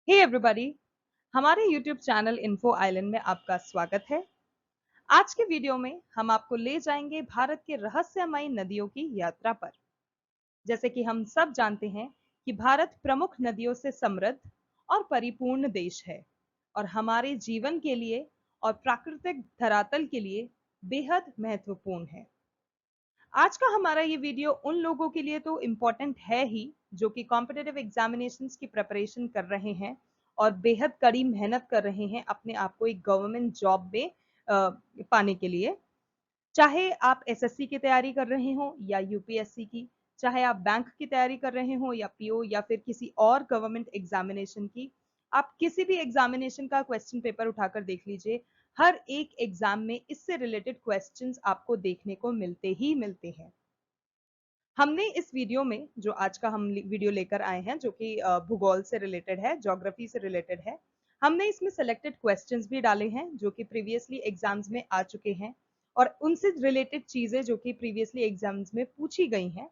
Hey everybody, हमारे YouTube channel info island में आपका स्वागत है। आज के वीडियो में हम आपको ले जाएंगे भारत के रहस्यमयी नदियों की यात्रा पर। जैसे कि हम सब जानते हैं कि भारत प्रमुख नदियों से समृद्ध और परिपूर्ण देश है और हमारे जीवन के लिए और प्राकृतिक धरातल के लिए बेहद महत्वपूर्ण है। आज का हमारा ये वीडियो उन लोगों के लिए तो इम्पोर्टेंट है ही जो कि कॉम्पिटिटिव एग्जामिनेशंस की प्रिपरेशन कर रहे हैं और बेहद कड़ी मेहनत कर रहे हैं अपने आप को एक गवर्नमेंट जॉब में पाने के लिए। चाहे आप एसएससी की तैयारी कर रहे हो या यूपीएससी की, चाहे आप बैंक की तैयारी कर रहे हो या पीओ या फिर किसी और गवर्नमेंट एग्जामिनेशन की, आप किसी भी एग्जामिनेशन का क्वेश्चन पेपर उठाकर देख लीजिए। हर एक एग्जाम में इससे रिलेटेड क्वेश्चंस आपको देखने को मिलते ही मिलते हैं। हमने इस वीडियो में जो आज का हम वीडियो लेकर आए हैं जो कि भूगोल से रिलेटेड है, ज्योग्राफी से रिलेटेड है, हमने इसमें सिलेक्टेड क्वेश्चंस भी डाले हैं जो कि प्रीवियसली एग्जाम्स में आ चुके हैं और उनसे रिलेटेड चीजें जो कि प्रीवियसली एग्जाम्स में पूछी गई हैं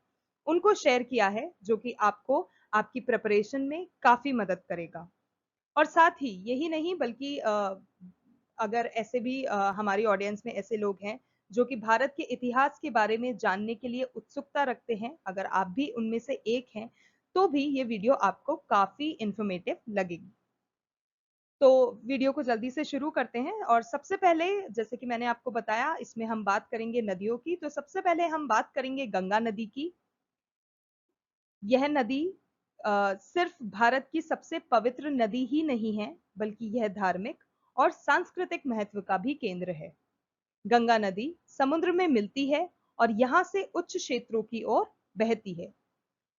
उनको शेयर किया है, जो कि आपको आपकी प्रिपरेशन में काफी मदद करेगा। और साथ ही यही नहीं बल्कि अगर ऐसे भी हमारी ऑडियंस में ऐसे लोग हैं जो कि भारत के इतिहास के बारे में जानने के लिए उत्सुकता रखते हैं, अगर आप भी उनमें से एक हैं तो भी ये वीडियो आपको काफी इंफॉर्मेटिव लगेगी। तो वीडियो को जल्दी से शुरू करते हैं और सबसे पहले जैसे कि मैंने आपको बताया इसमें हम बात करेंगे नदियों की। तो सबसे पहले हम बात करेंगे गंगा नदी की। यह नदी सिर्फ भारत की सबसे पवित्र नदी ही नहीं है बल्कि यह धार्मिक और सांस्कृतिक महत्व का भी केंद्र है। गंगा नदी समुद्र में मिलती है और यहाँ से उच्च क्षेत्रों की ओर बहती है।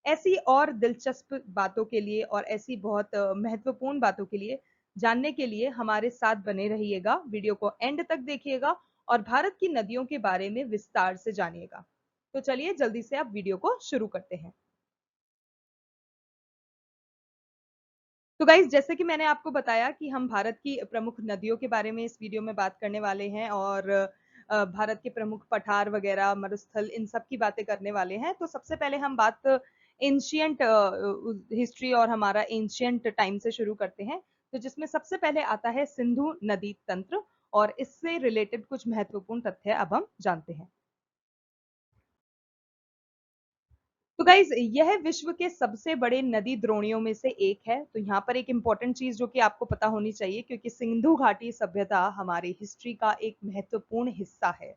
ऐसी और दिलचस्प बातों के लिए और ऐसी बहुत महत्वपूर्ण बातों के लिए जानने के लिए हमारे साथ बने रहिएगा, वीडियो को एंड तक देखिएगा और भारत की नदियों के बारे में विस्तार से जानिएगा। तो चलिए जल्दी से आप वीडियो को शुरू करते हैं। तो गाइज जैसे कि मैंने आपको बताया कि हम भारत की प्रमुख नदियों के बारे में इस वीडियो में बात करने वाले हैं और भारत के प्रमुख पठार वगैरह, मरुस्थल, इन सब की बातें करने वाले हैं। तो सबसे पहले हम बात एंशियंट हिस्ट्री और हमारा एंशियंट टाइम से शुरू करते हैं। तो जिसमें सबसे पहले आता है सिंधु नदी तंत्र और इससे रिलेटेड कुछ महत्वपूर्ण तथ्य अब हम जानते हैं। तो गाइज यह विश्व के सबसे बड़े नदी द्रोणियों में से एक है। तो यहाँ पर एक इंपॉर्टेंट चीज जो कि आपको पता होनी चाहिए, क्योंकि सिंधु घाटी सभ्यता हमारी हिस्ट्री का एक महत्वपूर्ण हिस्सा है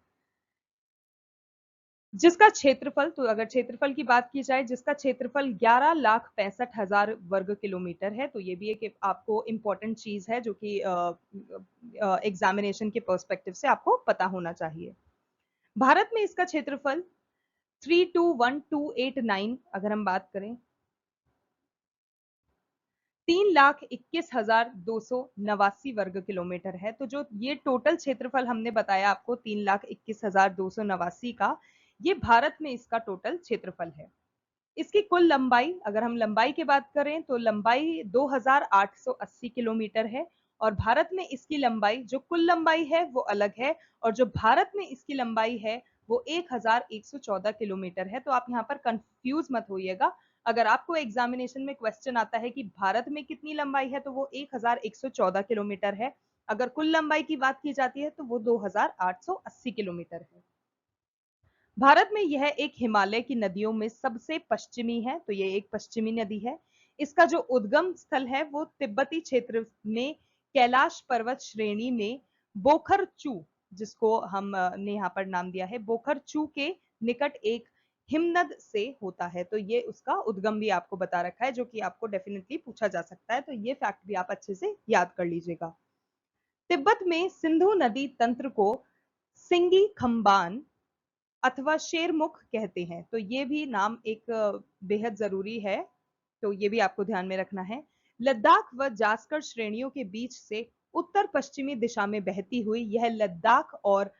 जिसका क्षेत्रफल, तो अगर क्षेत्रफल की बात की जाए, जिसका क्षेत्रफल 11,65,000 वर्ग किलोमीटर है। तो ये भी एक आपको इम्पोर्टेंट चीज है जो कि एग्जामिनेशन के पर्सपेक्टिव से आपको पता होना चाहिए। भारत में इसका क्षेत्रफल 321,289, अगर हम बात करें, 3,21,289 वर्ग किलोमीटर है। तो जो ये टोटल क्षेत्रफल हमने बताया आपको 3,21,289 का, ये भारत में इसका टोटल क्षेत्रफल है। इसकी कुल लंबाई, अगर हम लंबाई की बात करें तो लंबाई 2,880 किलोमीटर है और भारत में इसकी लंबाई, जो कुल लंबाई है वो अलग है और जो भारत में इसकी लंबाई है वो 1,114 किलोमीटर है। तो आप यहाँ पर कंफ्यूज मत होइएगा। अगर आपको एग्जामिनेशन में क्वेश्चन आता है कि भारत में कितनी लंबाई है तो वो 1,114 किलोमीटर है। अगर कुल लंबाई की बात की जाती है तो वो 2,880 किलोमीटर है। भारत में यह एक हिमालय की नदियों में सबसे पश्चिमी है। तो ये एक पश्चिमी नदी है। इसका जो उद्गम स्थल है वो तिब्बती क्षेत्र में कैलाश पर्वत श्रेणी में बोखरचू, जिसको हम ने यहाँ पर नाम दिया है बोखरचू, के निकट एक हिमनद से होता है। तो ये उसका उद्गम भी आपको बता रखा है जो कि आपको डेफिनेटली पूछा जा सकता है। तो ये फैक्ट भी आप अच्छे से याद कर लीजिएगा। तिब्बत में सिंधु नदी तंत्र को सिंगी खम्बान अथवा शेरमुख कहते हैं। तो ये भी नाम एक बेहद जरूरी है, तो ये भी आपको ध्यान में रखना है। लद्दाख व जास्कर श्रेणियों के बीच से उत्तर पश्चिमी दिशा में बहती हुई यह लद्दाख और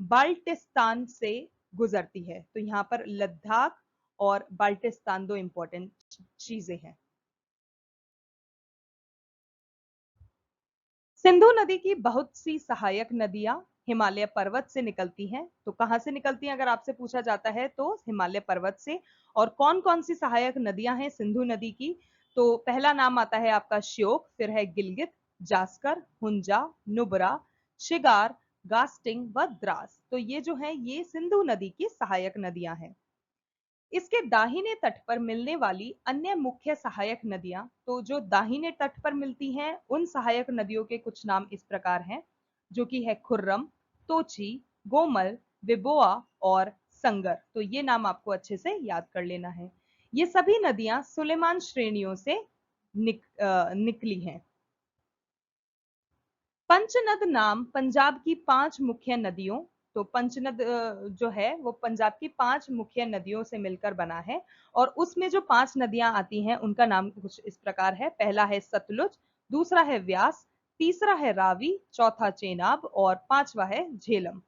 बाल्टिस्तान से गुजरती है। तो यहाँ पर लद्दाख और बाल्टिस्तान दो इंपॉर्टेंट चीजें हैं। सिंधु नदी की बहुत सी सहायक नदियां हिमालय पर्वत से निकलती हैं। तो कहां से निकलती हैं अगर आपसे पूछा जाता है तो हिमालय पर्वत से। और कौन कौन सी सहायक नदियां हैं सिंधु नदी की? तो पहला नाम आता है आपका श्योक, फिर है गिलगित, जास्कर, हुंजा, नुब्रा, शिगार, गास्टिंग व द्रास। तो ये जो है ये सिंधु नदी की सहायक नदियां हैं। इसके दाहिने तट पर मिलने वाली अन्य मुख्य सहायक नदियां, तो जो दाहिने तट पर मिलती हैं उन सहायक नदियों के कुछ नाम इस प्रकार हैं, जो कि है खुर्रम, तोची, गोमल, विबोआ और संगर। तो ये नाम आपको अच्छे से याद कर लेना है। ये सभी नदियां सुलेमान श्रेणियों से निकली हैं। पंचनद नाम पंजाब की 5 मुख्य नदियों, तो पंचनद जो है वो पंजाब की 5 मुख्य नदियों से मिलकर बना है, और उसमें जो 5 नदियां आती हैं उनका नाम कुछ इस प्रकार है। पहला है सतलुज, दूसरा है व्यास, तीसरा है रावी, चौथा चेनाब और पांचवा है झेलम।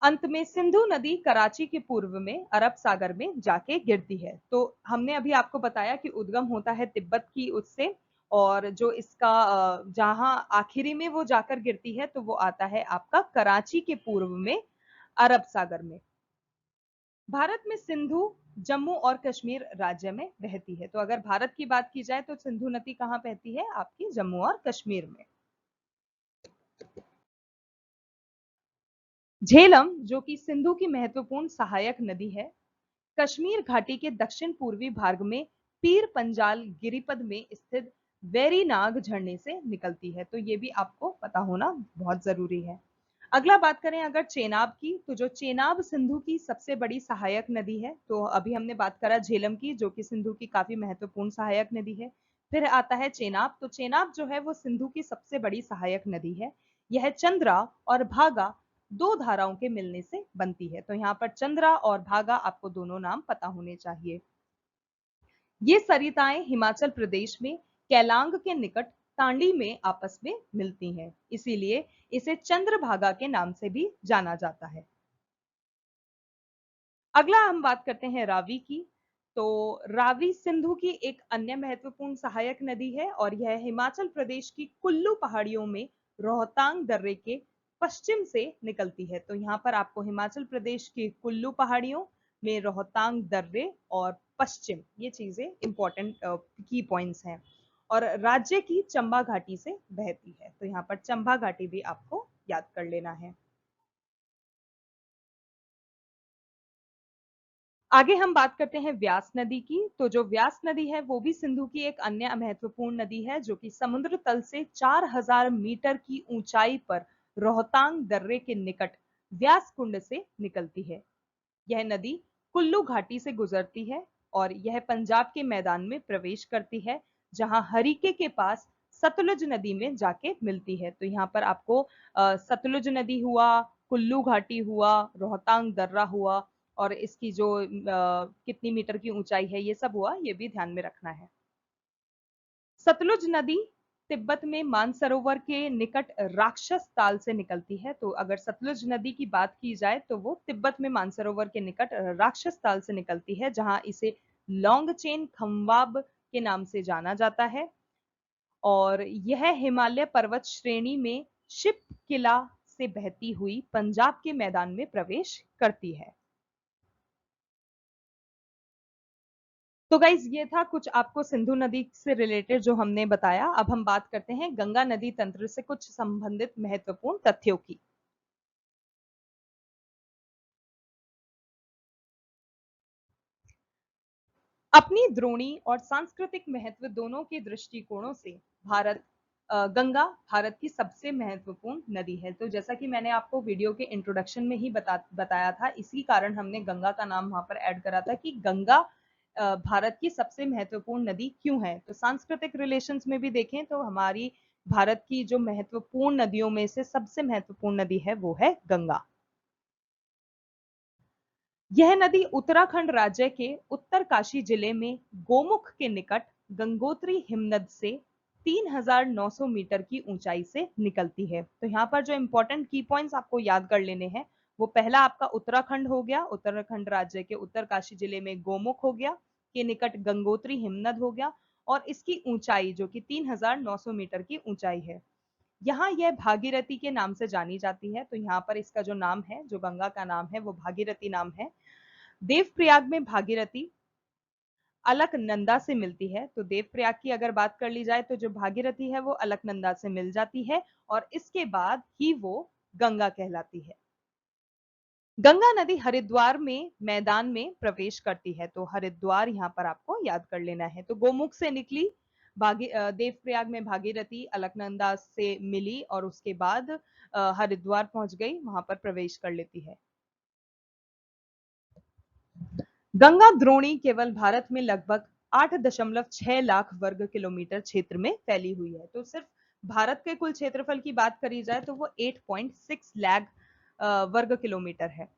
अंत में सिंधु नदी कराची के पूर्व में अरब सागर में जाके गिरती है। तो हमने अभी आपको बताया कि उद्गम होता है तिब्बत की उससे, और जो इसका जहां आखिरी में वो जाकर गिरती है तो वो आता है आपका कराची के पूर्व में अरब सागर में। भारत में सिंधु जम्मू और कश्मीर राज्य में बहती है। तो अगर भारत की बात की जाए तो सिंधु नदी कहां बहती है? आपकी जम्मू और कश्मीर में। झेलम, जो कि सिंधु की महत्वपूर्ण सहायक नदी है, कश्मीर घाटी के दक्षिण पूर्वी भाग में पीर पंजाल गिरिपद में स्थित वेरीनाग झरने से निकलती है। तो ये भी आपको पता होना बहुत जरूरी है। अगला बात करें अगर चेनाब की, तो जो चेनाब सिंधु की सबसे बड़ी सहायक नदी है। तो अभी हमने बात करा झेलम की, जो कि सिंधु की काफी महत्वपूर्ण सहायक नदी है। फिर आता है चेनाब। तो चेनाब जो है वो सिंधु की सबसे बड़ी सहायक नदी है। यह चंद्रा और भागा दो धाराओं के मिलने से बनती है। तो यहाँ पर चंद्रा और भागा आपको दोनों नाम पता होने चाहिए। ये सरिताएं हिमाचल प्रदेश में कैलांग के निकट तांडी में आपस में मिलती हैं, इसीलिए इसे चंद्रभागा के नाम से भी जाना जाता है। अगला हम बात करते हैं रावी की। तो रावी सिंधु की एक अन्य महत्वपूर्ण सहायक नदी है, और यह हिमाचल प्रदेश की कुल्लू पहाड़ियों में रोहतांग दर्रे के पश्चिम से निकलती है। तो यहाँ पर आपको हिमाचल प्रदेश की कुल्लू पहाड़ियों में रोहतांग दर्रे और पश्चिम, ये चीजें इंपॉर्टेंट की पॉइंट्स हैं। और राज्य की चंबा घाटी से बहती है। तो यहाँ पर चंबा घाटी भी आपको याद कर लेना है। आगे हम बात करते हैं व्यास नदी की। तो जो व्यास नदी है वो भी सिंधु की एक अन्य महत्वपूर्ण नदी है, जो कि समुद्र तल से 4000 मीटर की ऊंचाई पर रोहतांग दर्रे के निकट व्यास कुंड से निकलती है। यह नदी कुल्लू घाटी से गुजरती है और यह पंजाब के मैदान में प्रवेश करती है, जहां हरीके के पास सतलुज नदी में जाके मिलती है। तो यहाँ पर आपको सतलुज नदी हुआ, कुल्लू घाटी हुआ, रोहतांग दर्रा हुआ, और इसकी जो कितनी मीटर की ऊंचाई है ये सब हुआ, ये भी ध्यान में रखना है। सतलुज नदी तिब्बत में मानसरोवर के निकट राक्षस ताल से निकलती है। तो अगर सतलुज नदी की बात की जाए तो वो तिब्बत में मानसरोवर के निकट राक्षस ताल से निकलती है, जहां इसे लॉन्गचेन खंबाब के नाम से जाना जाता है। और यह हिमालय पर्वत श्रेणी में शिप किला से बहती हुई पंजाब के मैदान में प्रवेश करती है। तो गाइज ये था कुछ आपको सिंधु नदी से रिलेटेड जो हमने बताया। अब हम बात करते हैं गंगा नदी तंत्र से कुछ संबंधित महत्वपूर्ण तथ्यों की। अपनी द्रोणी और सांस्कृतिक महत्व दोनों के दृष्टिकोणों से भारत गंगा भारत की सबसे महत्वपूर्ण नदी है। तो जैसा कि मैंने आपको वीडियो के इंट्रोडक्शन में ही बताया था, इसी कारण हमने गंगा का नाम वहां पर ऐड करा था कि गंगा भारत की सबसे महत्वपूर्ण नदी क्यों है। तो सांस्कृतिक रिलेशंस में भी देखें तो हमारी भारत की जो महत्वपूर्ण नदियों में से सबसे महत्वपूर्ण नदी है वो है गंगा। यह नदी उत्तराखंड राज्य के उत्तरकाशी जिले में गोमुख के निकट गंगोत्री हिमनद से 3900 मीटर की ऊंचाई से निकलती है। तो यहाँ पर जो इंपॉर्टेंट की पॉइंट्स आपको याद कर लेने हैं, वो पहला आपका उत्तराखंड हो गया, उत्तराखंड राज्य के उत्तरकाशी जिले में गोमुख हो गया, के निकट गंगोत्री हिमनद हो गया, और इसकी ऊंचाई जो कि 3900 मीटर की ऊंचाई है। यहाँ यह भागीरथी के नाम से जानी जाती है। तो यहाँ पर इसका जो नाम है, जो गंगा का नाम है, वो भागीरथी नाम है। देवप्रयाग में भागीरथी अलकनंदा से मिलती है। तो देवप्रयाग की अगर बात कर ली जाए तो जो भागीरथी है वो अलकनंदा से मिल जाती है और इसके बाद ही वो गंगा कहलाती है। गंगा नदी हरिद्वार में मैदान में प्रवेश करती है। तो हरिद्वार यहाँ पर आपको याद कर लेना है। तो गोमुख से निकली, देवप्रयाग में भागीरथी, अलकनंदा से मिली और उसके बाद हरिद्वार पहुंच गई, वहां पर प्रवेश कर लेती है। गंगा द्रोणी केवल भारत में लगभग 8.6 लाख वर्ग किलोमीटर क्षेत्र में फैली हुई है। तो सिर्फ भारत के कुल क्षेत्रफल की बात करी जाए तो वो 8.6 लाख वर्ग किलोमीटर है।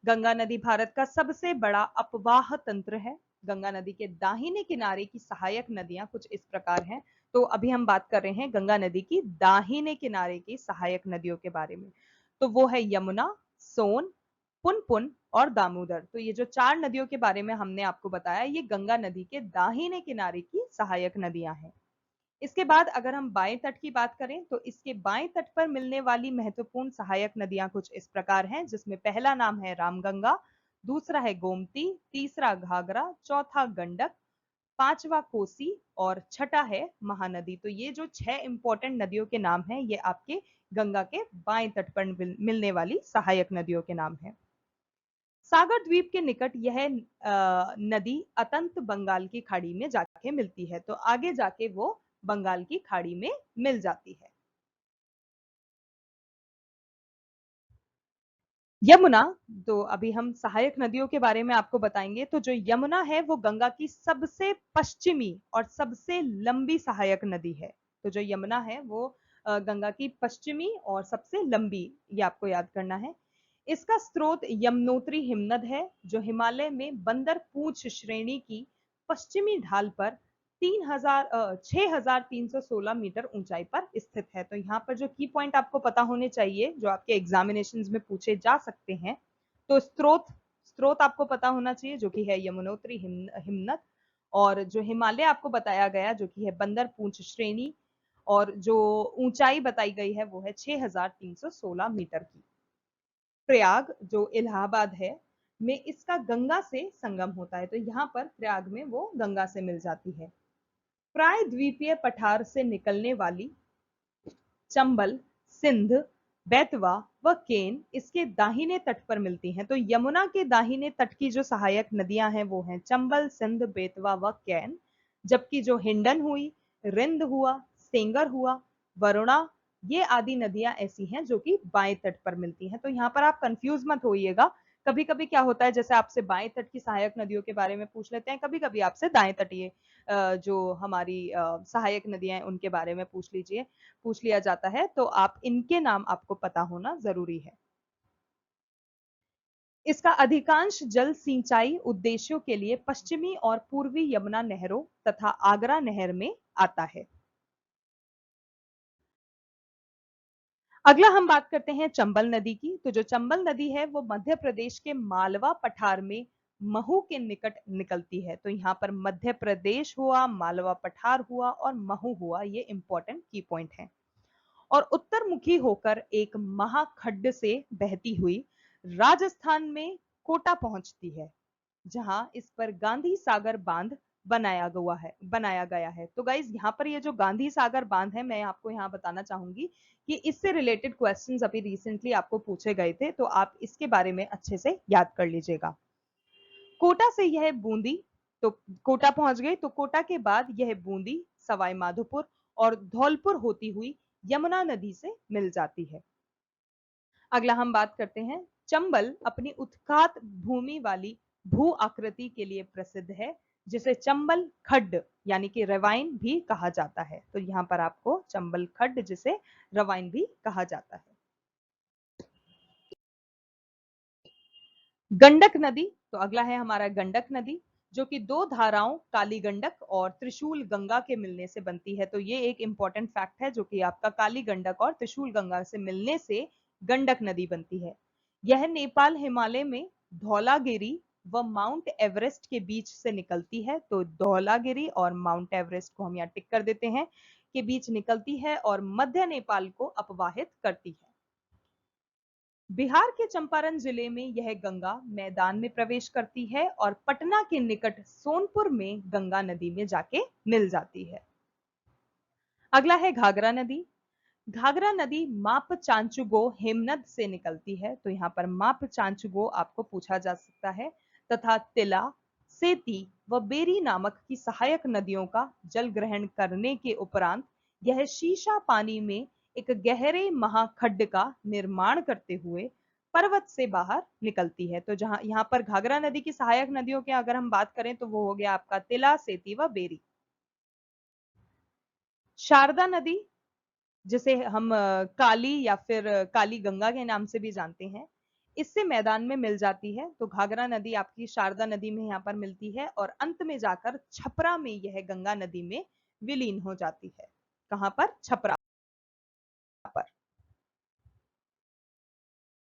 गंगा नदी भारत का सबसे बड़ा अपवाह तंत्र है। गंगा नदी के दाहिने किनारे की सहायक नदियां कुछ इस प्रकार हैं। तो अभी हम बात कर रहे हैं गंगा नदी की दाहिने किनारे की सहायक नदियों के बारे में। तो वो है यमुना, सोन, पुनपुन और दामोदर। तो ये जो 4 नदियों के बारे में हमने आपको बताया, ये गंगा नदी के दाहिने किनारे की सहायक नदियां हैं। इसके बाद अगर हम बाएं तट की बात करें तो इसके बाएं तट पर मिलने वाली महत्वपूर्ण सहायक नदियां कुछ इस प्रकार हैं, जिसमें पहला नाम है रामगंगा, दूसरा है गोमती, तीसरा घाघरा, चौथा गंडक, पांचवा कोसी और छठा है महानदी। तो ये जो 6 इंपॉर्टेंट नदियों के नाम हैं, ये आपके गंगा के बाएं तट पर मिलने वाली सहायक नदियों के नाम हैं। सागर द्वीप के निकट यह नदी अतंत बंगाल की खाड़ी में जाके मिलती है। तो आगे जाके वो बंगाल की खाड़ी में मिल जाती है। यमुना, तो अभी हम सहायक नदियों के बारे में आपको बताएंगे। तो जो यमुना है वो गंगा की सबसे पश्चिमी और सबसे लंबी सहायक नदी है। तो जो यमुना है वो गंगा की पश्चिमी और सबसे लंबी, ये आपको याद करना है। इसका स्रोत यमुनोत्री हिमनद है, जो हिमालय में बंदर पूंछ श्रेणी की पश्चिमी ढाल पर 6,316 मीटर ऊंचाई पर स्थित है। तो यहाँ पर जो की पॉइंट आपको पता होने चाहिए, जो आपके एग्जामिनेशंस में पूछे जा सकते हैं, तो स्रोत आपको पता होना चाहिए, जो कि है यमुनोत्री हिमनद। और जो हिमालय आपको बताया गया, जो कि है बंदर पूंछ श्रेणी, और जो ऊंचाई बताई गई है वो है 6,316 मीटर की। प्रयाग जो इलाहाबाद है में इसका गंगा से संगम होता है। तो यहाँ पर प्रयाग में वो गंगा से मिल जाती है। प्राय द्वीपीय पठार से निकलने वाली चंबल, सिंध, बेतवा व केन इसके दाहिने तट पर मिलती हैं। तो यमुना के दाहिने तट की जो सहायक नदियां हैं वो हैं चंबल, सिंध, बेतवा व कैन। जबकि जो हिंडन हुई, रिंद हुआ, सेंगर हुआ, वरुणा, ये आदि नदियां ऐसी हैं जो कि बाएं तट पर मिलती हैं। तो यहाँ पर आप कंफ्यूज मत होइएगा। कभी कभी क्या होता है, जैसे आपसे बाएं तट की सहायक नदियों के बारे में पूछ लेते हैं, कभी कभी आपसे दाएं तटीय जो हमारी सहायक नदियां हैं उनके बारे में पूछ लिया जाता है। तो आप इनके नाम आपको पता होना जरूरी है। इसका अधिकांश जल सिंचाई उद्देश्यों के लिए पश्चिमी और पूर्वी यमुना नहरों तथा आगरा नहर में आता है। अगला हम बात करते हैं चंबल नदी की। तो जो चंबल नदी है वो मध्य प्रदेश के मालवा पठार में महू के निकट निकलती है। तो यहाँ पर मध्य प्रदेश हुआ, मालवा पठार हुआ और महू हुआ, ये इंपॉर्टेंट की पॉइंट है। और उत्तरमुखी होकर एक महाखड्ड से बहती हुई राजस्थान में कोटा पहुंचती है, जहां इस पर गांधी सागर बांध बनाया गया है। तो गाइज यहाँ पर ये जो गांधी सागर बांध है, मैं आपको यहाँ बताना चाहूंगी कि इससे रिलेटेड क्वेश्चंस अभी रिसेंटली आपको पूछे गए थे, तो आप इसके बारे में अच्छे से याद कर लीजिएगा। कोटा से यह बूंदी, तो कोटा पहुंच गई, तो कोटा के बाद यह बूंदी, सवाई माधोपुर और धौलपुर होती हुई यमुना नदी से मिल जाती है। अगला हम बात करते हैं, चंबल अपनी उत्खात भूमि वाली भू आकृति के लिए प्रसिद्ध है, जिसे चंबल खड्ड यानी कि रवाइन भी कहा जाता है। तो यहाँ पर आपको चंबल खड्ड, जिसे रवाइन भी कहा जाता है। गंडक नदी, तो अगला है हमारा गंडक नदी, जो कि दो धाराओं काली गंडक और त्रिशूल गंगा के मिलने से बनती है। तो ये एक इंपॉर्टेंट फैक्ट है, जो कि आपका काली गंडक और त्रिशूल गंगा से मिलने से गंडक नदी बनती है। यह नेपाल हिमालय में धौलागिरी व माउंट एवरेस्ट के बीच से निकलती है। तो धौलागिरी और माउंट एवरेस्ट को हम यहाँ टिक कर देते हैं, के बीच निकलती है और मध्य नेपाल को अपवाहित करती है। बिहार के चंपारण जिले में यह गंगा मैदान में प्रवेश करती है और पटना के निकट सोनपुर में गंगा नदी में जाके मिल जाती है। अगला है घाघरा नदी। घाघरा नदी माप चांचुगो हेमनद से निकलती है, तो यहाँ पर माप चांचुगो आपको पूछा जा सकता है, तथा तिला, सेती व बेरी नामक की सहायक नदियों का जल ग्रहण करने के उपरांत यह शीशा पानी में एक गहरे महाखड्ड का निर्माण करते हुए पर्वत से बाहर निकलती है। तो जहां यहाँ पर घाघरा नदी की सहायक नदियों की अगर हम बात करें तो वो हो गया आपका तिला, सेती व बेरी। शारदा नदी, जिसे हम काली या फिर काली गंगा के नाम से भी जानते हैं, इससे मैदान में मिल जाती है। तो घाघरा नदी आपकी शारदा नदी में यहाँ पर मिलती है और अंत में जाकर छपरा में यह गंगा नदी में विलीन हो जाती है। कहां पर? छपरा पर।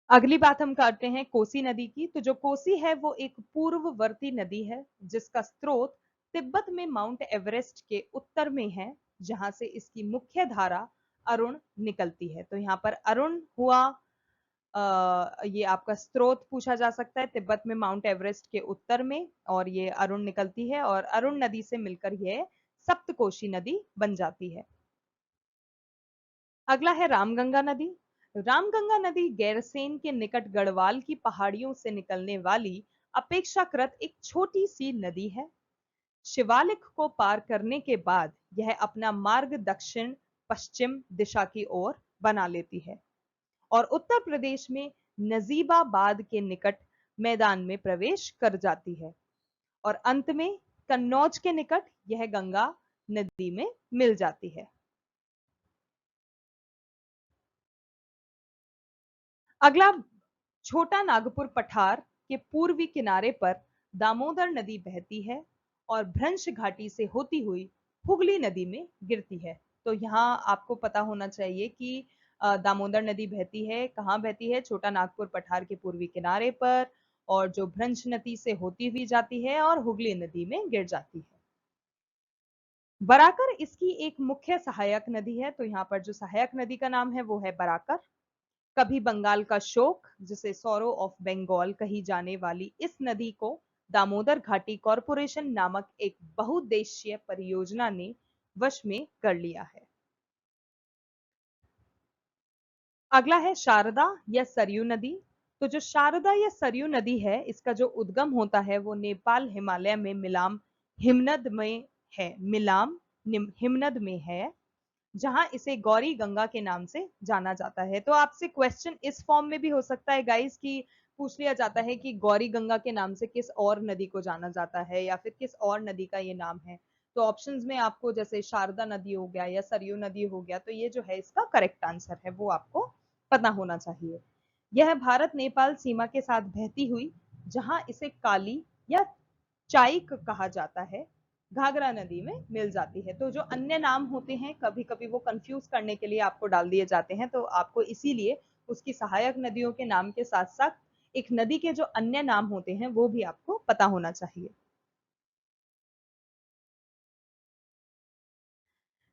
अगली बात हम करते हैं कोसी नदी की। तो जो कोसी है वो एक पूर्ववर्ती नदी है जिसका स्रोत तिब्बत में माउंट एवरेस्ट के उत्तर में है, जहां से इसकी मुख्य धारा अरुण निकलती है। तो यहाँ पर अरुण हुआ, ये आपका स्रोत पूछा जा सकता है तिब्बत में माउंट एवरेस्ट के उत्तर में, और ये अरुण निकलती है और अरुण नदी से मिलकर यह सप्तकोशी नदी बन जाती है। अगला है रामगंगा नदी। रामगंगा नदी गैरसेन के निकट गढ़वाल की पहाड़ियों से निकलने वाली अपेक्षाकृत एक छोटी सी नदी है। शिवालिक को पार करने के बाद यह अपना मार्ग दक्षिण पश्चिम दिशा की ओर बना लेती है और उत्तर प्रदेश में नजीबाबाद के निकट मैदान में प्रवेश कर जाती है और अंत में कन्नौज के निकट यह गंगा नदी में मिल जाती है। अगला, छोटा नागपुर पठार के पूर्वी किनारे पर दामोदर नदी बहती है और भ्रंश घाटी से होती हुई हुगली नदी में गिरती है। तो यहाँ आपको पता होना चाहिए कि दामोदर नदी बहती है, कहाँ बहती है? छोटा नागपुर पठार के पूर्वी किनारे पर, और जो भ्रंश नदी से होती हुई जाती है और हुगली नदी में गिर जाती है। बराकर इसकी एक मुख्य सहायक नदी है। तो यहाँ पर जो सहायक नदी का नाम है वो है बराकर। कभी बंगाल का शोक, जिसे सौरो ऑफ बंगाल कही जाने वाली इस नदी को दामोदर घाटी कॉरपोरेशन नामक एक बहुउद्देशीय परियोजना ने वश में कर लिया है। अगला है शारदा या सरयू नदी। तो जो शारदा या सरयू नदी है, इसका जो उद्गम होता है वो नेपाल हिमालय में मिलाम हिमनद में है, हिमनद में है, जहां इसे गौरी गंगा के नाम से जाना जाता है। तो आपसे क्वेश्चन इस फॉर्म में भी हो सकता है गाइस कि पूछ लिया जाता है कि गौरी गंगा के नाम से किस और नदी को जाना जाता है या फिर किस और नदी का ये नाम है। तो ऑप्शंस में आपको जैसे शारदा नदी हो गया या सरयू नदी हो गया, तो ये जो है इसका करेक्ट आंसर है, वो आपको पता होना चाहिए। यह भारत नेपाल सीमा के साथ बहती हुई, जहां इसे काली या चाइक कहा जाता है, घाघरा नदी में मिल जाती है। तो जो अन्य नाम होते हैं कभी कभी वो कंफ्यूज करने के लिए आपको डाल दिए जाते हैं, तो आपको इसीलिए उसकी सहायक नदियों के नाम के साथ साथ एक नदी के जो अन्य नाम होते हैं वो भी आपको पता होना चाहिए।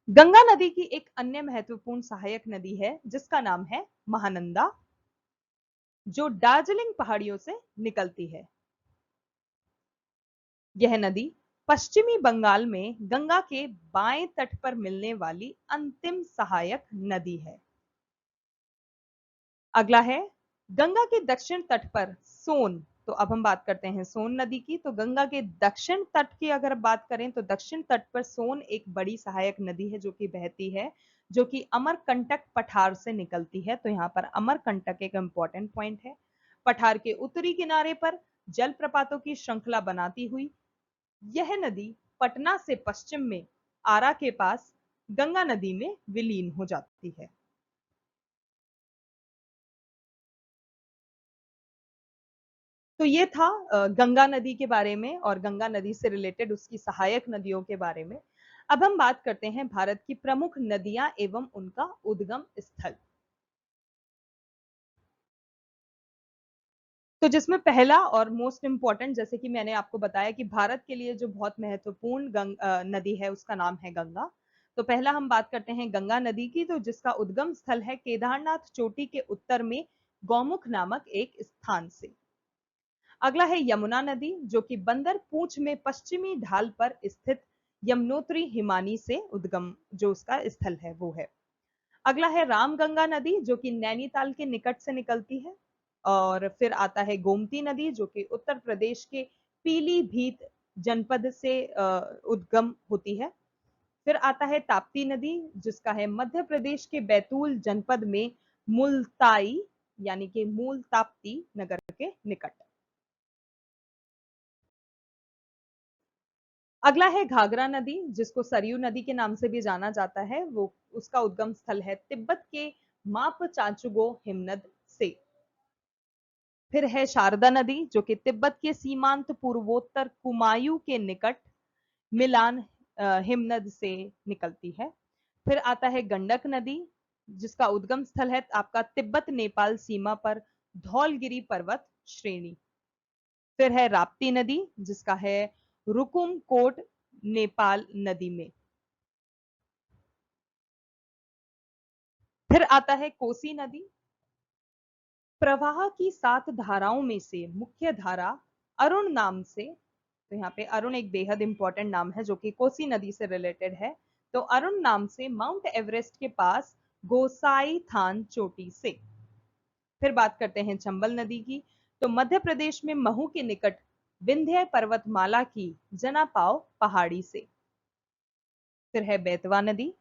गंगा नदी की एक अन्य महत्वपूर्ण सहायक नदी है जिसका नाम है महानंदा, जो दार्जिलिंग पहाड़ियों से निकलती है। यह नदी पश्चिमी बंगाल में गंगा के बाएं तट पर मिलने वाली अंतिम सहायक नदी है। अगला है गंगा के दक्षिण तट पर सोन। तो अब हम बात करते हैं सोन नदी की। तो गंगा के दक्षिण तट की अगर बात करें तो दक्षिण तट पर सोन एक बड़ी सहायक नदी है जो कि बहती है, जो कि अमरकंटक पठार से निकलती है। तो यहाँ पर अमरकंटक एक इंपॉर्टेंट पॉइंट है। पठार के उत्तरी किनारे पर जलप्रपातों की श्रृंखला बनाती हुई यह नदी पटना से पश्चिम में आरा के पास गंगा नदी में विलीन हो जाती है। तो ये था गंगा नदी के बारे में और गंगा नदी से रिलेटेड उसकी सहायक नदियों के बारे में। अब हम बात करते हैं भारत की प्रमुख नदियां एवं उनका उद्गम स्थल। तो जिसमें पहला और मोस्ट इंपॉर्टेंट, जैसे कि मैंने आपको बताया कि भारत के लिए जो बहुत महत्वपूर्ण नदी है उसका नाम है गंगा। तो पहला हम बात करते हैं गंगा नदी की, तो जिसका उद्गम स्थल है केदारनाथ चोटी के उत्तर में गौमुख नामक एक स्थान से। अगला है यमुना नदी, जो कि बंदर पूंछ में पश्चिमी ढाल पर स्थित यमुनोत्री हिमानी से उद्गम जो उसका स्थल है वो है। अगला है रामगंगा नदी, जो कि नैनीताल के निकट से निकलती है। और फिर आता है गोमती नदी, जो कि उत्तर प्रदेश के पीलीभीत जनपद से उद्गम होती है। फिर आता है ताप्ती नदी, जिसका है मध्य प्रदेश के बैतूल जनपद में मुलताई यानी कि मूल ताप्ती नगर के निकट। अगला है घाघरा नदी, जिसको सरयू नदी के नाम से भी जाना जाता है। वो उसका उद्गम स्थल है तिब्बत के माप चाचुगो हिमनद से। फिर है शारदा नदी, जो कि तिब्बत के सीमांत पूर्वोत्तर कुमायूं के निकट मिलान हिमनद से निकलती है। फिर आता है गंडक नदी, जिसका उद्गम स्थल है आपका तिब्बत नेपाल सीमा पर धौलगिरी पर्वत श्रेणी। फिर है राप्ती नदी, जिसका है रुकुम कोट नेपाल नदी में। फिर आता है कोसी नदी। प्रवाह की 7 धाराओं में से मुख्य धारा अरुण नाम से, तो यहाँ पे अरुण एक बेहद इंपॉर्टेंट नाम है जो कि कोसी नदी से रिलेटेड है। तो अरुण नाम से माउंट एवरेस्ट के पास गोसाई थान चोटी से। फिर बात करते हैं चंबल नदी की। तो मध्य प्रदेश में महू के निकट विंध्य पर्वतमाला की जनापाव पहाड़ी से। फिर है बेतवा नदी,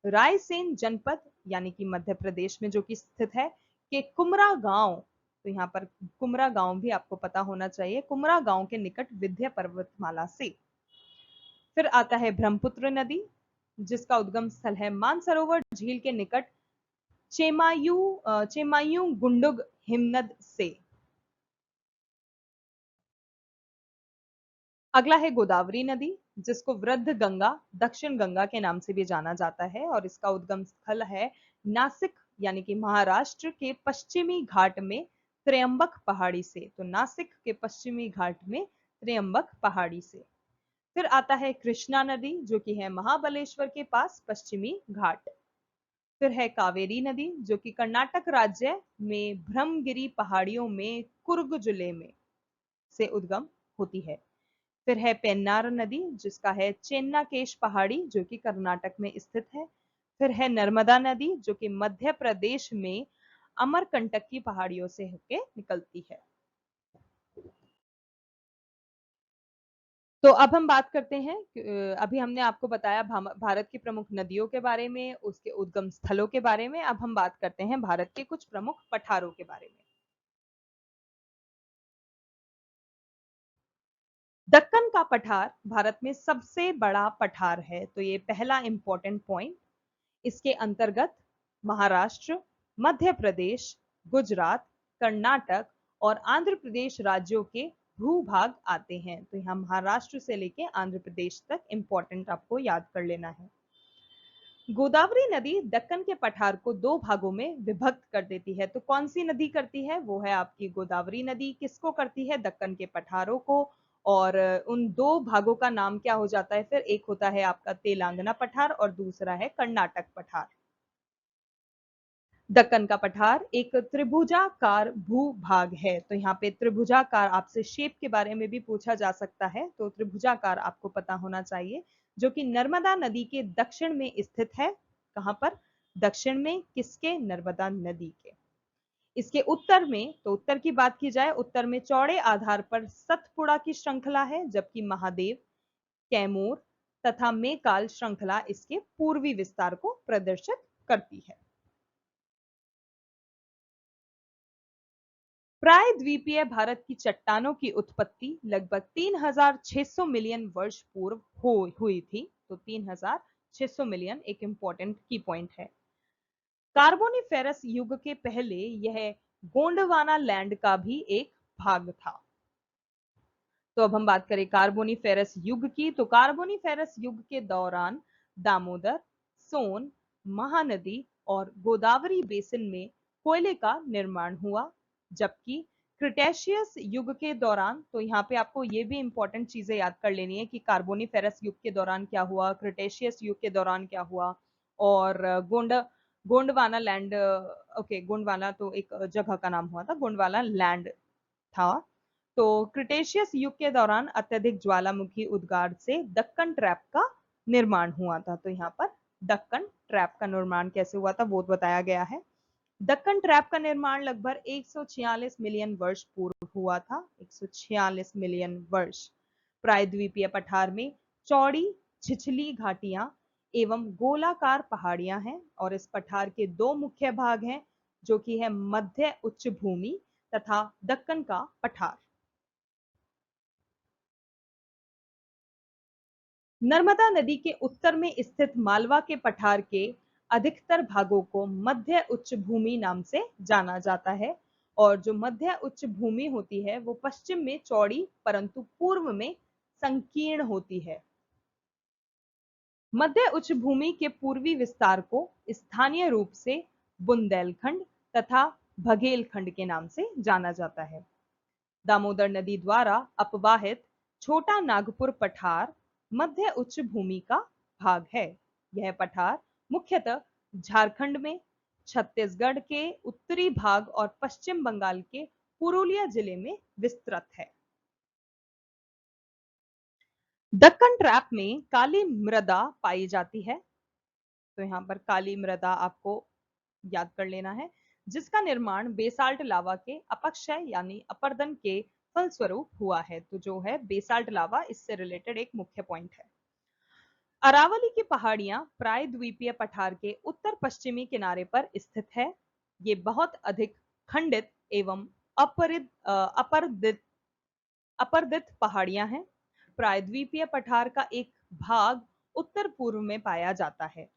रायसेन जनपद यानी कि मध्य प्रदेश में जो कि स्थित है कि कुमरा गांव, तो यहाँ पर कुमरा गांव भी आपको पता होना चाहिए, कुमरा गांव के निकट विंध्य पर्वतमाला से। फिर आता है ब्रह्मपुत्र नदी, जिसका उद्गम स्थल है मानसरोवर झील के निकट चेमायू गुंडुग हिमनद से। अगला है गोदावरी नदी, जिसको वृद्ध गंगा, दक्षिण गंगा के नाम से भी जाना जाता है, और इसका उद्गम स्थल है नासिक यानी कि महाराष्ट्र के पश्चिमी घाट में त्र्यंबक पहाड़ी से। तो नासिक के पश्चिमी घाट में त्र्यंबक पहाड़ी से। फिर आता है कृष्णा नदी, जो कि है महाबलेश्वर के पास पश्चिमी घाट। फिर है कावेरी नदी, जो कि कर्नाटक राज्य में ब्रह्मगिरी पहाड़ियों में कुर्ग जिले में से उद्गम होती है। फिर है पेन्नार नदी, जिसका है चेन्नाकेश पहाड़ी जो कि कर्नाटक में स्थित है। फिर है नर्मदा नदी, जो कि मध्य प्रदेश में अमरकंटक की पहाड़ियों से होके निकलती है। तो अब हम बात करते हैं, अभी हमने आपको बताया भारत की प्रमुख नदियों के बारे में, उसके उद्गम स्थलों के बारे में। अब हम बात करते हैं भारत के कुछ प्रमुख पठारों के बारे में। दक्कन का पठार भारत में सबसे बड़ा पठार है, तो ये पहला इंपॉर्टेंट पॉइंट। इसके अंतर्गत महाराष्ट्र, मध्य प्रदेश, गुजरात, कर्नाटक और आंध्र प्रदेश राज्यों के भूभाग आते हैं। तो यहाँ महाराष्ट्र से लेके आंध्र प्रदेश तक इंपॉर्टेंट आपको याद कर लेना है। गोदावरी नदी दक्कन के पठार को 2 भागों में विभक्त कर देती है। तो कौन सी नदी करती है? वो है आपकी गोदावरी नदी। किसको करती है? दक्कन के पठारों को। और उन 2 भागों का नाम क्या हो जाता है फिर? एक होता है आपका तेलंगाना पठार और दूसरा है कर्नाटक पठार। दक्कन का पठार एक त्रिभुजाकार भूभाग है। तो यहाँ पे त्रिभुजाकार, आपसे शेप के बारे में भी पूछा जा सकता है, तो त्रिभुजाकार आपको पता होना चाहिए, जो कि नर्मदा नदी के दक्षिण में स्थित है। कहां पर? दक्षिण में। किसके? नर्मदा नदी के। इसके उत्तर में, तो उत्तर की बात की जाए, उत्तर में चौड़े आधार पर सतपुड़ा की श्रृंखला है, जबकि महादेव, कैमूर तथा मेकाल श्रृंखला इसके पूर्वी विस्तार को प्रदर्शित करती है। प्रायद्वीपीय भारत की चट्टानों की उत्पत्ति लगभग 3600 मिलियन वर्ष पूर्व हुई थी। तो 3600 मिलियन एक इंपॉर्टेंट की पॉइंट है। कार्बोनिफेरस युग के पहले यह गोंडवाना लैंड का भी एक भाग था। तो अब हम बात करें कार्बोनिफेरस युग की। तो कार्बोनिफेरस युग के दौरान दामोदर, सोन, महानदी और गोदावरी बेसिन में कोयले का निर्माण हुआ। जबकि क्रिटेशियस युग के दौरान, तो यहाँ पे आपको ये भी इंपॉर्टेंट चीजें याद कर लेनी है कि कार्बोनिफेरस युग के दौरान क्या हुआ, क्रिटेशियस युग के दौरान क्या हुआ, और गोंडवाना लैंड, ओके, गोंडवाना तो एक जगह का नाम हुआ था, गोंडवाना लैंड था। तो क्रिटेशियस युग के दौरान अत्यधिक ज्वालामुखी उद्गार से दक्कन ट्रैप का निर्माण हुआ था। तो यहाँ पर दक्कन ट्रैप का निर्माण कैसे हुआ था वो बताया गया है। दक्कन ट्रैप का निर्माण लगभग 146 मिलियन वर्ष पूर्व हुआ था। 146 मिलियन वर्ष। प्रायद्वीपीय पठार में चौड़ी छिछली घाटियां एवं गोलाकार पहाड़ियां हैं और इस पठार के दो मुख्य भाग हैं, जो कि है मध्य उच्च भूमि तथा दक्कन का पठार। नर्मदा नदी के उत्तर में स्थित मालवा के पठार के अधिकतर भागों को मध्य उच्च भूमि नाम से जाना जाता है और जो मध्य उच्च भूमि होती है वो पश्चिम में चौड़ी परंतु पूर्व में संकीर्ण होती है। मध्य उच्च भूमि के पूर्वी विस्तार को स्थानीय रूप से बुंदेलखंड तथा बघेलखंड के नाम से जाना जाता है। दामोदर नदी द्वारा अपवाहित छोटा नागपुर पठार मध्य उच्च भूमि का भाग है। यह पठार मुख्यतः झारखंड में, छत्तीसगढ़ के उत्तरी भाग और पश्चिम बंगाल के पुरुलिया जिले में विस्तृत है। दक्कन ट्रैप में काली मृदा पाई जाती है। तो यहाँ पर काली मृदा आपको याद कर लेना है, जिसका निर्माण बेसाल्ट लावा के अपक्षय यानी अपरदन के फलस्वरूप हुआ है। तो जो है बेसाल्ट लावा, इससे रिलेटेड एक मुख्य पॉइंट है। अरावली की पहाड़ियां प्रायद्वीपीय पठार के उत्तर पश्चिमी किनारे पर स्थित है। ये बहुत अधिक खंडित एवं अपर्दित पहाड़ियां हैं। प्रायद्वीपीय पठार का एक भाग उत्तर पूर्व में पाया जाता है।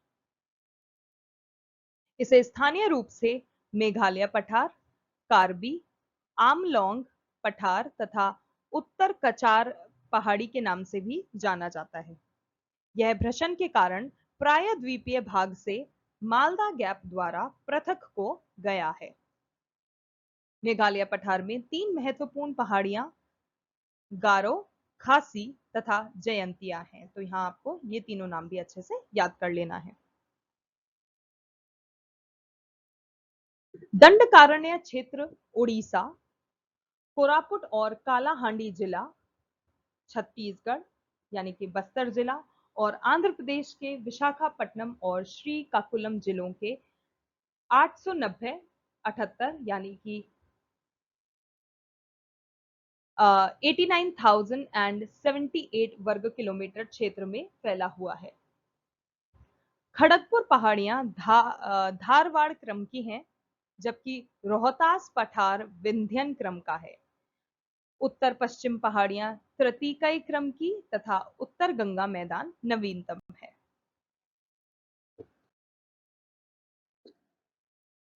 इसे स्थानीय रूप से मेघालय पठार, कार्बी आमलोंग पठार तथा उत्तर कचार पहाड़ी के नाम से भी जाना जाता है। यह भ्रषण के कारण प्रायद्वीपीय भाग से मालदा गैप द्वारा पृथक को गया है। मेघालय पठार में तीन महत्वपूर्ण पहाड़ियां गारो, खासी तथा जयंतिया हैं। तो यहाँ आपको ये तीनों नाम भी अच्छे से याद कर लेना है। दंडकारण्य क्षेत्र उड़ीसा, कोरापुट और कालाहांडी जिला छत्तीसगढ़ यानी कि बस्तर जिला और आंध्र प्रदेश के विशाखापट्टनम और श्रीकाकुलम जिलों के 890 78 यानी कि 89,078 वर्ग किलोमीटर क्षेत्र में फैला हुआ है। खड़गपुर पहाड़ियां धारवाड़ क्रम की हैं, जबकि रोहतास पठार विंध्यन क्रम का है। उत्तर पश्चिम पहाड़ियां तृतीयक क्रम की तथा उत्तर गंगा मैदान नवीनतम है।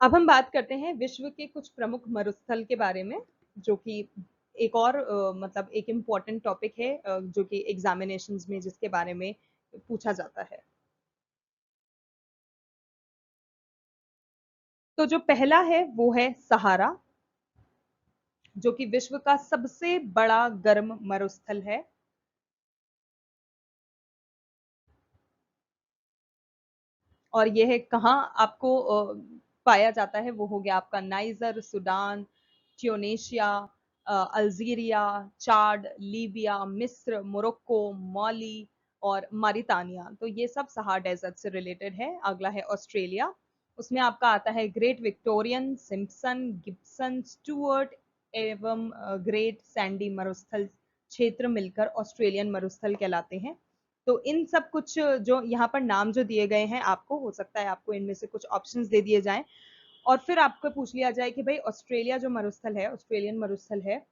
अब हम बात करते हैं विश्व के कुछ प्रमुख मरुस्थल के बारे में, जो कि एक और मतलब एक इम्पॉर्टेंट टॉपिक है, जो कि एग्जामिनेशंस में जिसके बारे में पूछा जाता है। तो जो पहला है वो है सहारा, जो कि विश्व का सबसे बड़ा गर्म मरुस्थल है। और यह कहाँ आपको पाया जाता है, वो हो गया आपका नाइजर, सूडान, ट्यूनेशिया, अल्जीरिया, चाड, लीबिया, मिस्र, मोरक्को, माली और मारितानिया। तो ये सब सहारा डेजर्ट से रिलेटेड है। अगला है ऑस्ट्रेलिया, उसमें आपका आता है great Victorian, Simpson, Gibson, Stuart एवं ग्रेट सैंडी मरुस्थल क्षेत्र मिलकर ऑस्ट्रेलियन मरुस्थल कहलाते हैं। तो इन सब कुछ जो यहाँ पर नाम जो दिए गए हैं, आपको हो सकता है आपको इनमें से कुछ ऑप्शंस दे दिए जाएं और फिर आपको पूछ लिया जाए कि भाई ऑस्ट्रेलिया जो मरुस्थल है, ऑस्ट्रेलियन मरुस्थल है,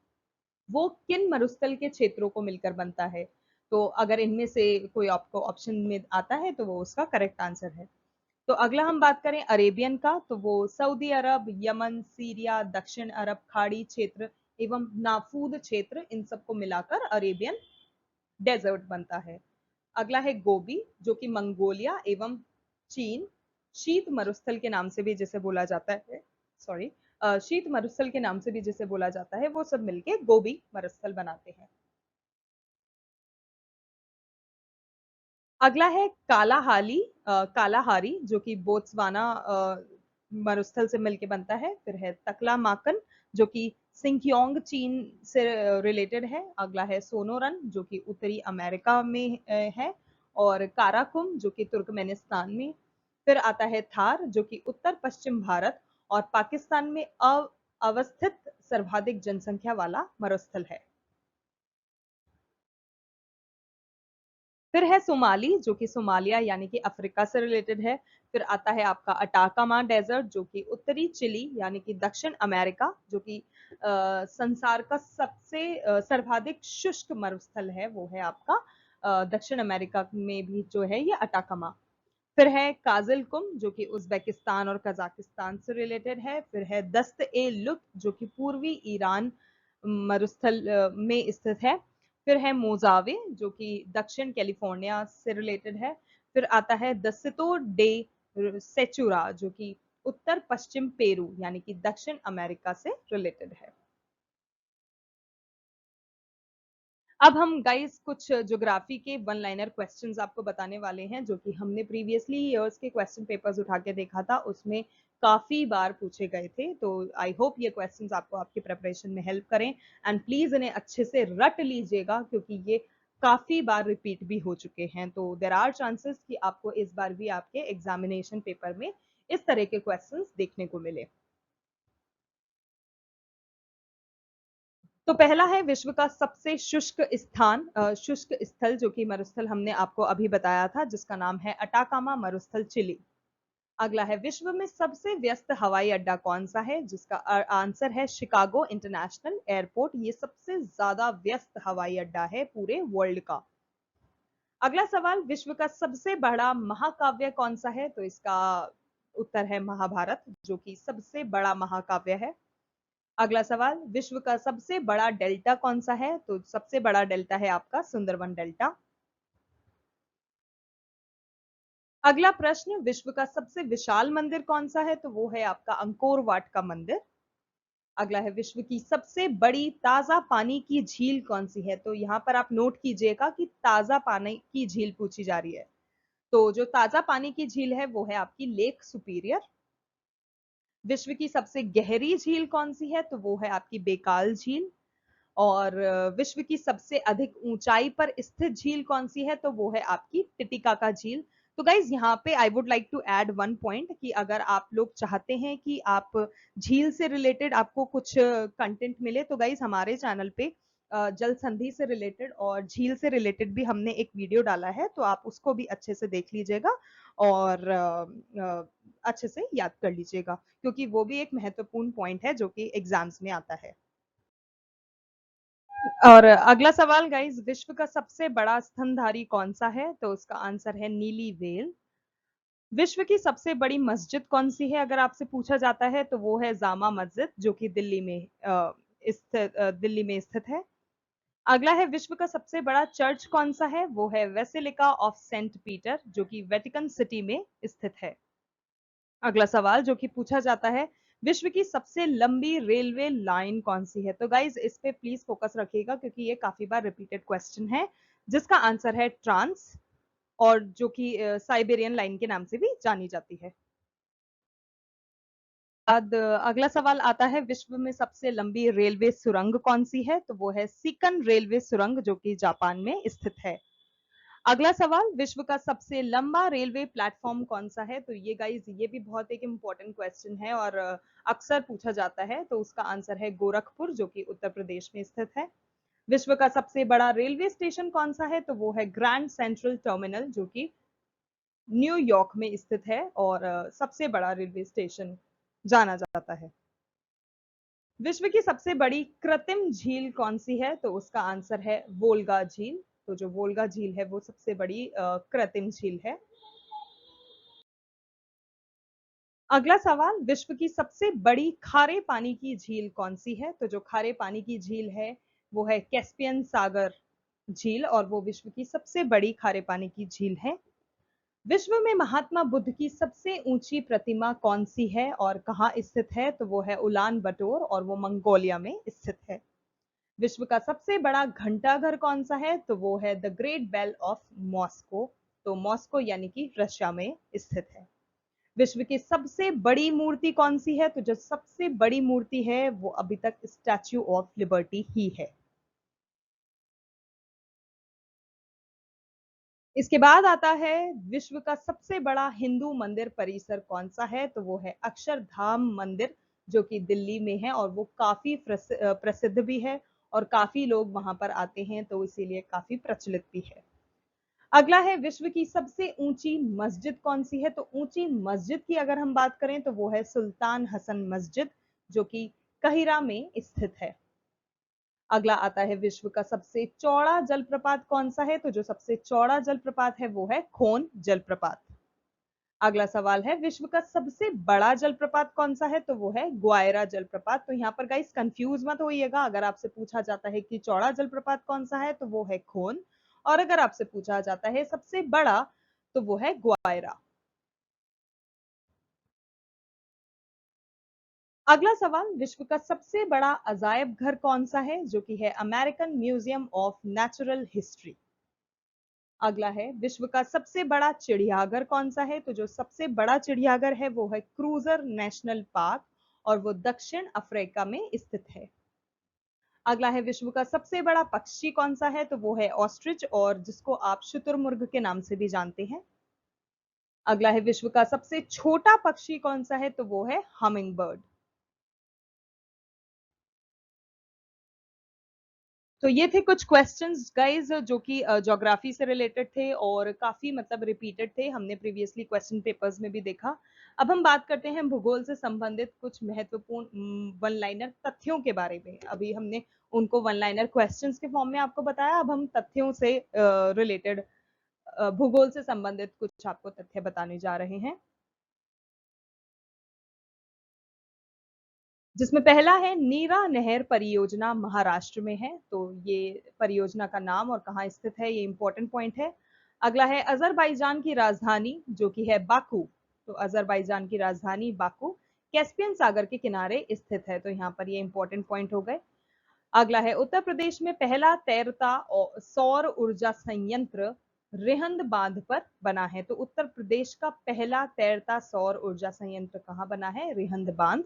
वो किन मरुस्थल के क्षेत्रों को मिलकर बनता है। तो अगर इनमें से कोई आपको ऑप्शन में आता है तो वो उसका करेक्ट आंसर है। तो अगला हम बात करें अरेबियन का, तो वो सऊदी अरब, यमन, सीरिया, दक्षिण अरब खाड़ी क्षेत्र एवं नाफूद क्षेत्र, इन सबको मिलाकर अरेबियन डेजर्ट बनता है। अगला है गोबी, जो कि मंगोलिया एवं चीन शीत मरुस्थल के नाम से भी जिसे बोला जाता है, सॉरी, शीत मरुस्थल के नाम से भी जिसे बोला जाता है, वो सब मिलके गोबी मरुस्थल बनाते हैं। अगला है कालाहारी जो कि बोत्सवाना मरुस्थल से मिलके बनता है। फिर है तकलामाकन जो कि सिंकियोंग चीन से रिलेटेड है। अगला है सोनोरन जो कि उत्तरी अमेरिका में है। और काराकुम जो कि तुर्कमेनिस्तान में। फिर आता है थार जो कि उत्तर पश्चिम भारत और पाकिस्तान में अवस्थित सर्वाधिक जनसंख्या वाला मरुस्थल है। फिर है सोमाली जो कि सोमालिया यानी कि अफ्रीका से रिलेटेड है। फिर आता है आपका अटाकामा डेजर्ट जो कि उत्तरी चिली यानी कि दक्षिण अमेरिका जो कि संसार का सबसे सर्वाधिक शुष्क मरुस्थल है, वो है आपका दक्षिण अमेरिका में भी जो है ये अटाकामा। फिर है काजिल कुम जो कि उज्बेकिस्तान और कजाकिस्तान से रिलेटेड है। फिर है दस्त ए लुत जो कि पूर्वी ईरान मरुस्थल में स्थित है। फिर है मोजावे जो कि दक्षिण कैलिफोर्निया से रिलेटेड है। फिर आता है दसितो डे सेचुरा जो कि उत्तर पश्चिम पेरू यानी कि दक्षिण अमेरिका से रिलेटेड है। अब हम गाइस कुछ ज्योग्राफी के वन लाइनर क्वेश्चंस आपको बताने वाले हैं जो कि हमने प्रीवियसली ईयर्स के क्वेश्चन पेपर्स उठा के देखा था, उसमें काफी बार पूछे गए थे। तो आई होप ये क्वेश्चंस आपको आपकी प्रिपरेशन में हेल्प करें एंड प्लीज इन्हें अच्छे से रट लीजिएगा क्योंकि ये काफी बार रिपीट भी हो चुके हैं। तो देर आर चांसेस कि आपको इस बार भी आपके एग्जामिनेशन पेपर में इस तरह के क्वेश्चंस देखने को मिले। तो पहला है विश्व का सबसे शुष्क स्थल जो कि मरुस्थल हमने आपको अभी बताया था जिसका नाम है अटाकामा मरुस्थल चिली। अगला है विश्व में सबसे व्यस्त हवाई अड्डा कौन सा है, जिसका आंसर है शिकागो इंटरनेशनल एयरपोर्ट। ये सबसे ज्यादा व्यस्त हवाई अड्डा है पूरे वर्ल्ड का। अगला सवाल, विश्व का सबसे बड़ा महाकाव्य कौन सा है, तो इसका उत्तर है महाभारत जो कि सबसे बड़ा महाकाव्य है। अगला सवाल, विश्व का सबसे बड़ा डेल्टा कौन सा है, तो सबसे बड़ा डेल्टा है आपका सुंदरवन डेल्टा। अगला प्रश्न, विश्व का सबसे विशाल मंदिर कौन सा है, तो वो है आपका अंकोर वाट का मंदिर। अगला है विश्व की सबसे बड़ी ताजा पानी की झील कौन सी है, तो यहाँ पर आप नोट कीजिएगा कि ताजा पानी की झील पूछी जा रही है। तो जो ताजा पानी की झील है वो है आपकी लेक सुपीरियर। विश्व की सबसे गहरी झील कौन सी है, तो वो है आपकी बेकाल झील। और विश्व की सबसे अधिक ऊंचाई पर स्थित झील कौन सी है, तो वो है आपकी टिटिकाका झील। तो गाइज यहाँ पे I would like to add one point कि अगर आप लोग चाहते हैं कि आप झील से रिलेटेड आपको कुछ कंटेंट मिले तो गाइज हमारे चैनल पे जल संधि से रिलेटेड और झील से रिलेटेड भी हमने एक वीडियो डाला है, तो आप उसको भी अच्छे से देख लीजिएगा और अच्छे से याद कर लीजिएगा क्योंकि वो भी एक महत्वपूर्ण पॉइंट है जो कि एग्जाम्स में आता है। और अगला सवाल गाइस, विश्व का सबसे बड़ा स्तनधारी कौन सा है, तो उसका आंसर है नीली व्हेल। विश्व की सबसे बड़ी मस्जिद कौन सी है अगर आपसे पूछा जाता है, तो वो है जामा मस्जिद जो कि दिल्ली में स्थित है। अगला है विश्व का सबसे बड़ा चर्च कौन सा है, वो है वेसिलिका ऑफ सेंट पीटर जो कि वेटिकन सिटी में स्थित है। अगला सवाल जो कि पूछा जाता है, विश्व की सबसे लंबी रेलवे लाइन कौन सी है, तो गाइज इस पे प्लीज फोकस रखिएगा क्योंकि ये काफी बार रिपीटेड क्वेश्चन है जिसका आंसर है ट्रांस, और जो कि साइबेरियन लाइन के नाम से भी जानी जाती है। बाद अगला सवाल आता है, विश्व में सबसे लंबी रेलवे सुरंग कौन सी है, तो वो है सिकन रेलवे सुरंग जो कि जापान में स्थित है। अगला सवाल, विश्व का सबसे लंबा रेलवे प्लेटफॉर्म कौन सा है, तो ये गाइज ये भी बहुत एक इम्पोर्टेंट क्वेश्चन है और अक्सर पूछा जाता है, तो उसका आंसर है गोरखपुर जो कि उत्तर प्रदेश में स्थित है। विश्व का सबसे बड़ा रेलवे स्टेशन कौन सा है, तो वो है ग्रैंड सेंट्रल टर्मिनल जो कि न्यूयॉर्क में स्थित है और सबसे बड़ा रेलवे स्टेशन जाना जाता है। विश्व की सबसे बड़ी कृत्रिम झील कौन सी है, तो उसका आंसर है वोल्गा झील। तो जो वोल्गा झील है वो सबसे बड़ी कृत्रिम झील है। अगला सवाल, विश्व की सबसे बड़ी खारे पानी की झील कौन सी है, तो जो खारे पानी की झील है वो है कैस्पियन सागर झील और वो विश्व की सबसे बड़ी खारे पानी की झील है। विश्व में महात्मा बुद्ध की सबसे ऊंची प्रतिमा कौन सी है और कहाँ स्थित है, तो वो है उलान बटोर और वो मंगोलिया में स्थित है। विश्व का सबसे बड़ा घंटाघर कौन सा है, तो वो है the great bell of Moscow. तो मॉस्को यानी कि रशिया में स्थित है। विश्व की सबसे बड़ी मूर्ति कौन सी है? तो जो सबसे बड़ी मूर्ति है वो अभी तक स्टैच्यू ऑफ लिबर्टी ही है। इसके बाद आता है विश्व का सबसे बड़ा हिंदू मंदिर परिसर कौन सा है? तो वो है अक्षरधाम मंदिर, जो कि दिल्ली में है और वो काफी प्रसिद्ध भी है और काफी लोग वहां पर आते हैं, तो इसीलिए काफी प्रचलित भी है। अगला है विश्व की सबसे ऊंची मस्जिद कौन सी है? तो ऊंची मस्जिद की अगर हम बात करें तो वो है सुल्तान हसन मस्जिद, जो कि कहिरा में स्थित है। अगला आता है विश्व का सबसे चौड़ा जलप्रपात कौन सा है? तो जो सबसे चौड़ा जलप्रपात है वो है खोन जलप्रपात। अगला सवाल है विश्व का सबसे बड़ा जलप्रपात कौन सा है? तो वो है ग्वायरा जलप्रपात। तो यहाँ पर गाइस कंफ्यूज मत होइएगा, अगर आपसे पूछा जाता है कि चौड़ा जलप्रपात कौन सा है तो वो है खोन, और अगर आपसे पूछा जाता है सबसे बड़ा तो वो है ग्वायरा। अगला सवाल, विश्व का सबसे बड़ा अजायब घर कौन सा है? जो कि है American museum of natural history. अगला है विश्व का सबसे बड़ा चिड़ियाघर कौन सा है? तो जो सबसे बड़ा चिड़ियाघर है वो है क्रूजर नेशनल पार्क और वो दक्षिण अफ्रीका में स्थित है। अगला है विश्व का सबसे बड़ा पक्षी कौन सा है? तो वो है ऑस्ट्रिच, और जिसको आप शुतुरमुर्ग के नाम से भी जानते हैं। अगला है विश्व का सबसे छोटा पक्षी कौन सा है? तो वो है हमिंग बर्ड। तो ये थे कुछ क्वेश्चंस गाइस जो कि ज्योग्राफी से रिलेटेड थे और काफी मतलब रिपीटेड थे, हमने प्रीवियसली क्वेश्चन पेपर्स में भी देखा। अब हम बात करते हैं भूगोल से संबंधित कुछ महत्वपूर्ण वन लाइनर तथ्यों के बारे में। अभी हमने उनको वन लाइनर क्वेश्चंस के फॉर्म में आपको बताया, अब हम तथ्यों से रिलेटेड भूगोल से संबंधित कुछ आपको तथ्य बताने जा रहे हैं, जिसमें पहला है नीरा नहर परियोजना महाराष्ट्र में है। तो ये परियोजना का नाम और कहाँ स्थित है ये इंपॉर्टेंट पॉइंट है। अगला है अजरबैजान की राजधानी जो कि है बाकू। तो अजरबैजान की राजधानी बाकू कैस्पियन सागर के किनारे स्थित है, तो यहाँ पर ये इंपॉर्टेंट पॉइंट हो गए। अगला है उत्तर प्रदेश में पहला तैरता सौर ऊर्जा संयंत्र रिहंद बांध पर बना है। तो उत्तर प्रदेश का पहला तैरता सौर ऊर्जा संयंत्र कहाँ बना है? रिहंद बांध।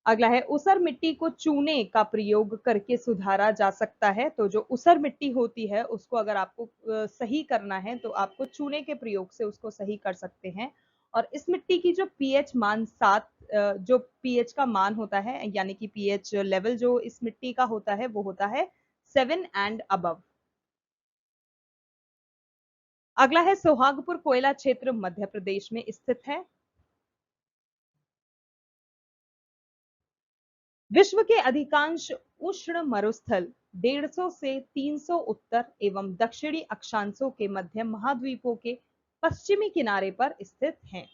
अगला है ऊसर मिट्टी को चूने का प्रयोग करके सुधारा जा सकता है। तो जो ऊसर मिट्टी होती है उसको अगर आपको सही करना है तो आपको चूने के प्रयोग से उसको सही कर सकते हैं। और इस मिट्टी की जो पीएच मान 7, जो पीएच का मान होता है यानी कि पीएच लेवल जो इस मिट्टी का होता है वो होता है 7 एंड अबव। अगला है सोहागपुर कोयला क्षेत्र मध्य प्रदेश में स्थित है। विश्व के अधिकांश उष्ण मरुस्थल 150 से 300 उत्तर एवं दक्षिणी अक्षांशों के मध्य महाद्वीपों के पश्चिमी किनारे पर स्थित हैं।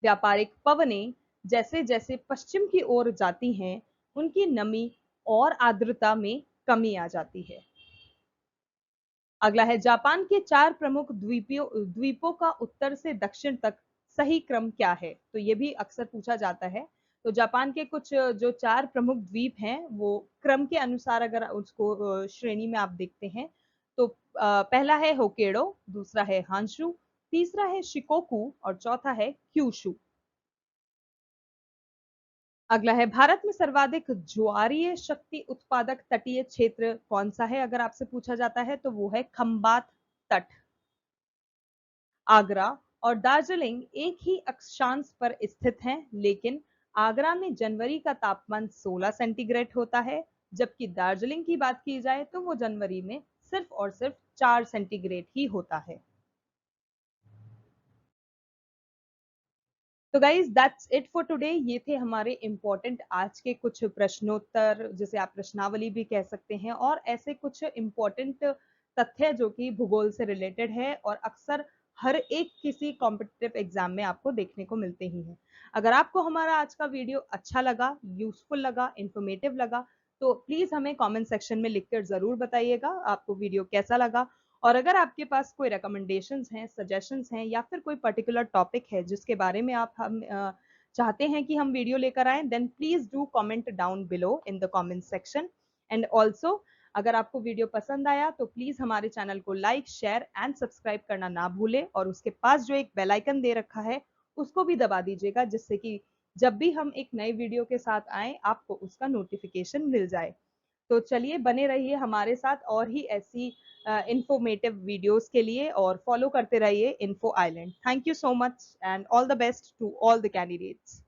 व्यापारिक पवनें जैसे जैसे पश्चिम की ओर जाती हैं, उनकी नमी और आर्द्रता में कमी आ जाती है। अगला है जापान के 4 प्रमुख द्वीपों का उत्तर से दक्षिण तक सही क्रम क्या है? तो ये भी अक्सर पूछा जाता है। तो जापान के कुछ जो 4 प्रमुख द्वीप हैं वो क्रम के अनुसार अगर उसको श्रेणी में आप देखते हैं तो पहला है होकेडो, दूसरा है हांशु, तीसरा है शिकोकू और चौथा है क्यूशु। अगला है भारत में सर्वाधिक ज्वारीय शक्ति उत्पादक तटीय क्षेत्र कौन सा है? अगर आपसे पूछा जाता है तो वो है खंबात तट। आगरा और दार्जिलिंग एक ही अक्षांश पर स्थित हैं, लेकिन आगरा में जनवरी का तापमान 16 सेंटीग्रेड होता है, जबकि दार्जिलिंग की बात की जाए तो वो जनवरी में सिर्फ और सिर्फ 4 सेंटीग्रेड ही होता है। तो guys that's it for today. ये थे हमारे इंपॉर्टेंट आज के कुछ प्रश्नोत्तर, जिसे आप प्रश्नावली भी कह सकते हैं, और ऐसे कुछ इंपॉर्टेंट तथ्य जो कि भूगोल से रिलेटेड है और अक्सर हर एक किसी कॉम्पिटिटिव एग्जाम में आपको देखने को मिलते ही हैं। अगर आपको हमारा आज का वीडियो अच्छा लगा, यूजफुल लगा, इंफॉर्मेटिव लगा, तो प्लीज हमें कमेंट सेक्शन में लिखकर जरूर बताइएगा आपको वीडियो कैसा लगा। और अगर आपके पास कोई रिकमेंडेशंस हैं, सजेशंस हैं, या फिर कोई पर्टिकुलर टॉपिक है जिसके बारे में आप हम चाहते हैं कि हम वीडियो लेकर आए, then please do comment down below in the comment section. And also अगर आपको वीडियो पसंद आया तो प्लीज़ हमारे चैनल को लाइक, शेयर एंड सब्सक्राइब करना ना भूलें और उसके पास जो एक बेल आइकन दे रखा है, उसको भी दबा दीजिएगा जिससे कि जब भी हम एक नए वीडियो के साथ आएँ, आपको उसका नोटिफ़िकेशन मिल जाए। तो चलिए बने रहिए हमारे साथ और ही ऐसी इन्फॉर्मेटिव वीडियोस के लिए और फॉलो करते रहिए Info Island. Thank you so much and all the best to all the candidates.